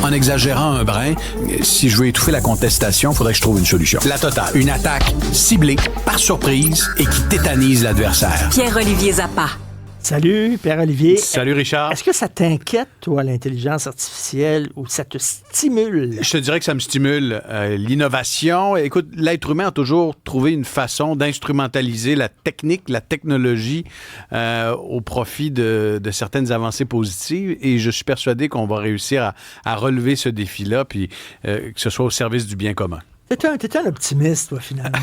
En exagérant un brin, si je veux étouffer la contestation, il faudrait que je trouve une solution. La totale. Une attaque ciblée, par surprise et qui tétanise l'adversaire. Pierre-Olivier Zappa. Salut, Pierre-Olivier. Salut, Richard. Est-ce que ça t'inquiète, toi, l'intelligence artificielle, ou ça te stimule? Je te dirais que ça me stimule. L'innovation. Écoute, l'être humain a toujours trouvé une façon d'instrumentaliser la technique, la technologie au profit de certaines avancées positives. Et je suis persuadé qu'on va réussir à relever ce défi-là, puis que ce soit au service du bien commun. T'es un optimiste, toi, finalement.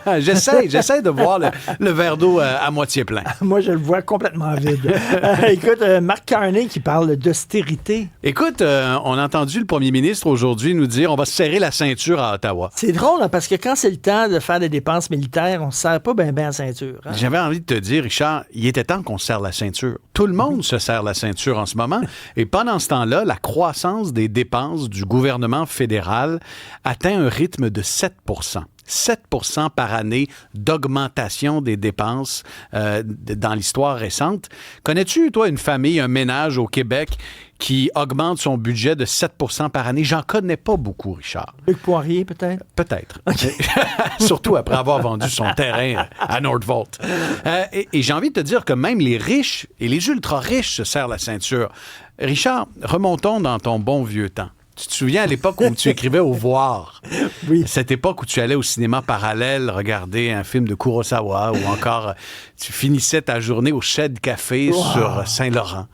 Hein? J'essaie de voir le verre d'eau à moitié plein. Moi, je le vois complètement vide. Écoute, Mark Carney qui parle d'austérité. Écoute, on a entendu le premier ministre aujourd'hui nous dire on va se serrer la ceinture à Ottawa. C'est drôle, hein, parce que quand c'est le temps de faire des dépenses militaires, on se serre pas bien la ceinture. Hein? J'avais envie de te dire, Richard, il était temps qu'on se serre la ceinture. Tout le monde se serre la ceinture en ce moment. Et pendant ce temps-là, la croissance des dépenses du gouvernement fédéral atteint un rythme de 7 7 par année d'augmentation des dépenses dans l'histoire récente. Connais-tu, toi, une famille, un ménage au Québec qui augmente son budget de 7 par année? J'en connais pas beaucoup, Richard. Luc Poirier, peut-être? Peut-être. Okay. Surtout après avoir vendu son terrain à Northvolt. Et j'ai envie de te dire que même les riches et les ultra-riches se serrent la ceinture. Richard, remontons dans ton bon vieux temps. Tu te souviens à l'époque où tu écrivais au Voir? Oui. Cette époque où tu allais au cinéma parallèle regarder un film de Kurosawa ou encore tu finissais ta journée au Shed Café sur Saint-Laurent.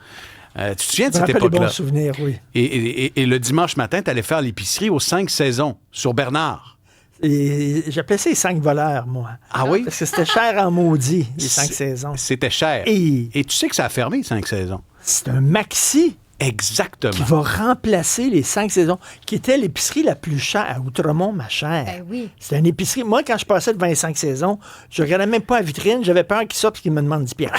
Tu te souviens de cette époque-là? Des bons souvenirs, oui. Et le dimanche matin, tu allais faire l'épicerie aux 5 saisons sur Bernard. Et j'appelais ça les 5 voleurs, moi. Ah oui? Parce que c'était cher en maudit, les 5 saisons. C'était cher. Et tu sais que ça a fermé, 5 saisons. C'est un maxi. Exactement. Qui va remplacer les 5 saisons, qui était l'épicerie la plus chère à Outremont, ma chère. Ben oui. C'était une épicerie. Moi, quand je passais devant les 5 saisons, je regardais même pas la vitrine. J'avais peur qu'il sorte et qu'il me demande 10 piastres.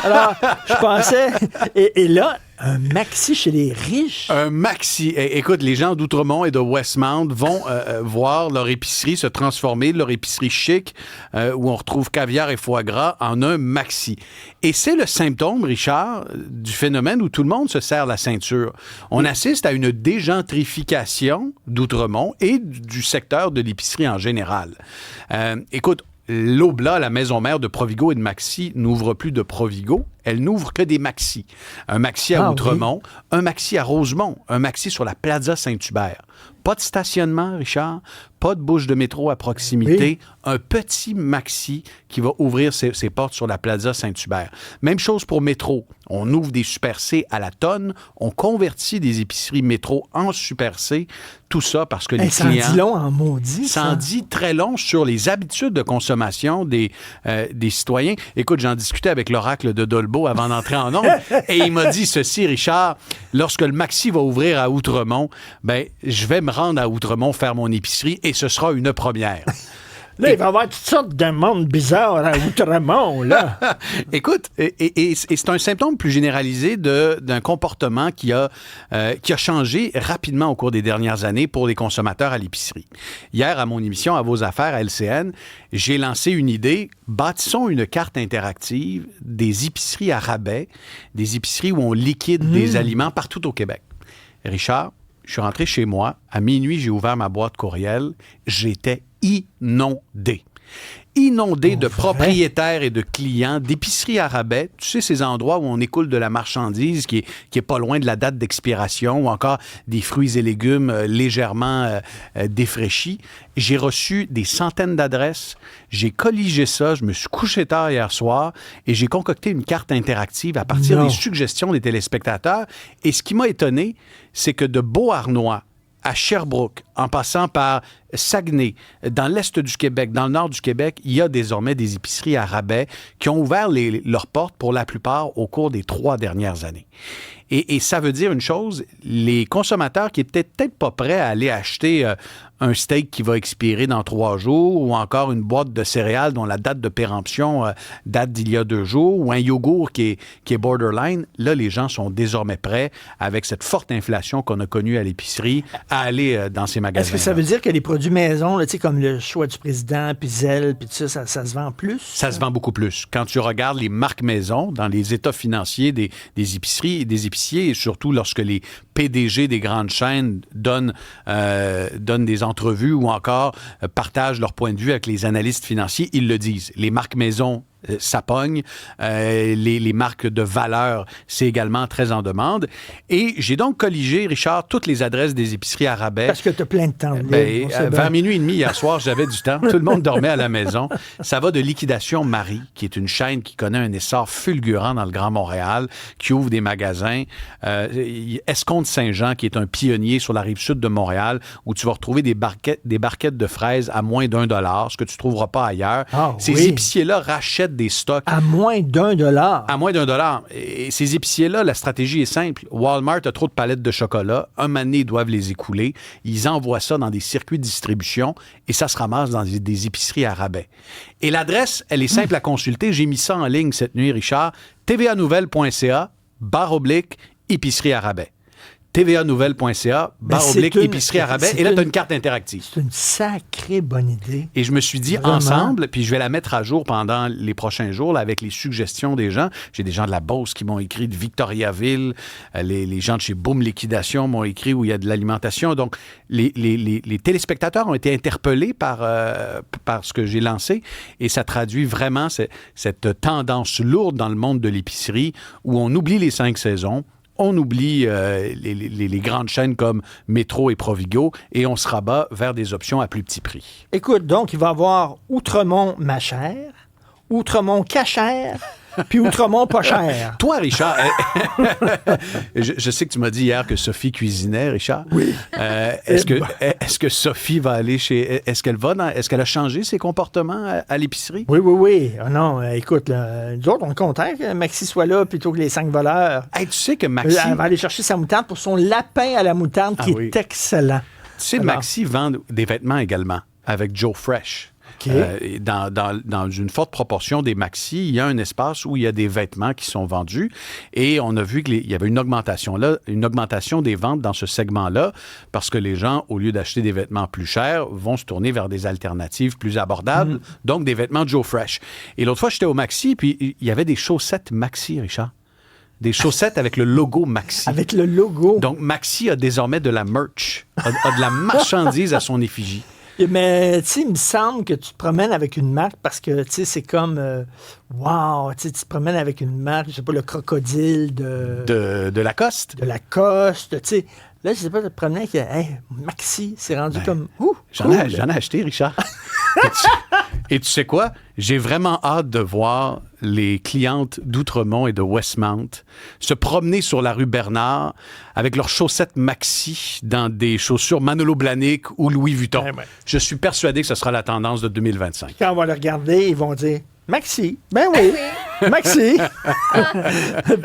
Alors, je pensais... Et là, un maxi chez les riches. Un maxi. Écoute, les gens d'Outremont et de Westmount vont voir leur épicerie se transformer, leur épicerie chic, où on retrouve caviar et foie gras, en un maxi. Et c'est le symptôme, Richard, du phénomène où tout le monde se serre la ceinture. On assiste à une dégentrification d'Outremont et du secteur de l'épicerie en général. Écoute, l'Oblat, la maison mère de Provigo et de Maxi, n'ouvre plus de Provigo. Elle n'ouvre que des Maxi. Un Maxi à Outremont, oui. Un Maxi à Rosemont, un Maxi sur la Plaza Saint-Hubert. Pas de stationnement, Richard, pas de bouche de métro à proximité. Oui. Un petit Maxi qui va ouvrir ses portes sur la Plaza Saint-Hubert. Même chose pour métro. On ouvre des Super C à la tonne. On convertit des épiceries métro en Super C. Tout ça parce que les clients... Ça en dit long en maudit, ça en dit très long sur les habitudes de consommation des citoyens. Écoute, j'en discutais avec l'oracle de Dolbeau avant d'entrer en ondes, et il m'a dit ceci, Richard, lorsque le Maxi va ouvrir à Outremont, ben, je vais me rendre à Outremont faire mon épicerie, et ce sera une première. Là, il va y avoir toutes sortes de monde bizarre à Outremont, là. Écoute, et c'est un symptôme plus généralisé d'un comportement qui a changé rapidement au cours des dernières années pour les consommateurs à l'épicerie. Hier, à mon émission « À vos affaires » à LCN, j'ai lancé une idée. Bâtissons une carte interactive des épiceries à rabais, des épiceries où on liquide des aliments partout au Québec. Richard, je suis rentré chez moi. À minuit, j'ai ouvert ma boîte courriel. J'étais inondé de propriétaires et de clients, d'épiceries à rabais. Tu sais, ces endroits où on écoule de la marchandise qui est pas loin de la date d'expiration ou encore des fruits et légumes légèrement défraîchis. J'ai reçu des centaines d'adresses. J'ai colligé ça. Je me suis couché tard hier soir et j'ai concocté une carte interactive à partir des suggestions des téléspectateurs. Et ce qui m'a étonné, c'est que de Beauharnois à Sherbrooke, en passant par Saguenay, dans l'est du Québec, dans le nord du Québec, il y a désormais des épiceries à rabais qui ont ouvert leurs portes pour la plupart au cours des 3 dernières années. Et ça veut dire une chose, les consommateurs qui étaient peut-être pas prêts à aller acheter un steak qui va expirer dans 3 jours ou encore une boîte de céréales dont la date de péremption date d'il y a 2 jours ou un yogourt qui est borderline, là, les gens sont désormais prêts, avec cette forte inflation qu'on a connue à l'épicerie, à aller dans ces magasins. Est-ce que ça veut dire que les produits maison, là, comme le choix du président, puis Zelle, puis tout ça, ça se vend plus? Ça se vend beaucoup plus. Quand tu regardes les marques maison dans les états financiers des épiceries épiciers, et surtout lorsque les PDG des grandes chaînes donnent des entrevues ou encore partagent leur point de vue avec les analystes financiers, ils le disent. Les marques maison, ça pogne. Les marques de valeur, c'est également très en demande. Et j'ai donc colligé, Richard, toutes les adresses des épiceries à rabais. Parce que tu as plein de temps. Vers minuit et demi hier soir, j'avais du temps. Tout le monde dormait à la maison. Ça va de Liquidation Marie, qui est une chaîne qui connaît un essor fulgurant dans le Grand Montréal, qui ouvre des magasins. Escompte Saint-Jean, qui est un pionnier sur la rive sud de Montréal, où tu vas retrouver des barquettes de fraises à moins d'$1, ce que tu ne trouveras pas ailleurs. Ces épiciers-là rachètent des stocks. À moins d'$1. À moins d'$1. Et ces épiciers-là, la stratégie est simple. Walmart a trop de palettes de chocolat. Un moment donné, ils doivent les écouler. Ils envoient ça dans des circuits de distribution et ça se ramasse dans des épiceries à rabais. Et l'adresse, elle est simple à consulter. J'ai mis ça en ligne cette nuit, Richard. tvanouvelle.ca/épicerie à rabais. tvanouvelle.ca/épicerie à rabais. Et là, tu as une carte interactive. C'est une sacrée bonne idée. Et je me suis dit, vraiment? Ensemble, puis je vais la mettre à jour pendant les prochains jours là, avec les suggestions des gens. J'ai des gens de la Beauce qui m'ont écrit, de Victoriaville. Les gens de chez Boom Liquidation m'ont écrit où il y a de l'alimentation. Donc, les téléspectateurs ont été interpellés par ce que j'ai lancé. Et ça traduit vraiment cette tendance lourde dans le monde de l'épicerie où on oublie les 5 saisons. On oublie les grandes chaînes comme Métro et Provigo et on se rabat vers des options à plus petit prix. Écoute, donc, il va y avoir Outremont ma chère, Outremont cachère, puis Outremont pas cher. Toi, Richard, je sais que tu m'as dit hier que Sophie cuisinait, Richard. Oui. Est-ce que Sophie va aller chez... Est-ce qu'elle a changé ses comportements à l'épicerie? Oui. Oh non, écoute, nous autres, on est contents que Maxi soit là plutôt que les 5 voleurs. Hey, tu sais que Maxi... Elle va aller chercher sa moutarde pour son lapin à la moutarde qui est excellent. Tu sais, Maxi vend des vêtements également avec Joe Fresh. Okay. Dans une forte proportion des maxis, il y a un espace où il y a des vêtements qui sont vendus et on a vu qu'il y avait une augmentation des ventes dans ce segment-là parce que les gens, au lieu d'acheter des vêtements plus chers, vont se tourner vers des alternatives plus abordables, donc des vêtements Joe Fresh. Et l'autre fois, j'étais au Maxi, puis il y avait des chaussettes Maxi, Richard. Des chaussettes avec le logo Maxi. Avec le logo. Donc, Maxi a désormais de la merch, a de la marchandise à son effigie. Mais, tu sais, il me semble que tu te promènes avec une marque parce que, tu sais, c'est comme, wow, tu te promènes avec une marque, je sais pas, le crocodile de Lacoste. De Lacoste, tu sais. Là, je sais pas, tu te promenais avec, Maxi, c'est rendu comme, J'en ai acheté, Richard. Et tu sais quoi? J'ai vraiment hâte de voir les clientes d'Outremont et de Westmount se promener sur la rue Bernard avec leurs chaussettes Maxi dans des chaussures Manolo Blahnik ou Louis Vuitton. Ouais. Je suis persuadé que ce sera la tendance de 2025. Quand on va le regarder, ils vont dire Maxi. Ben oui, Maxi.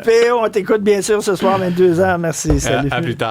P.O., on t'écoute bien sûr ce soir, 22h. Merci. Salut. À plus tard.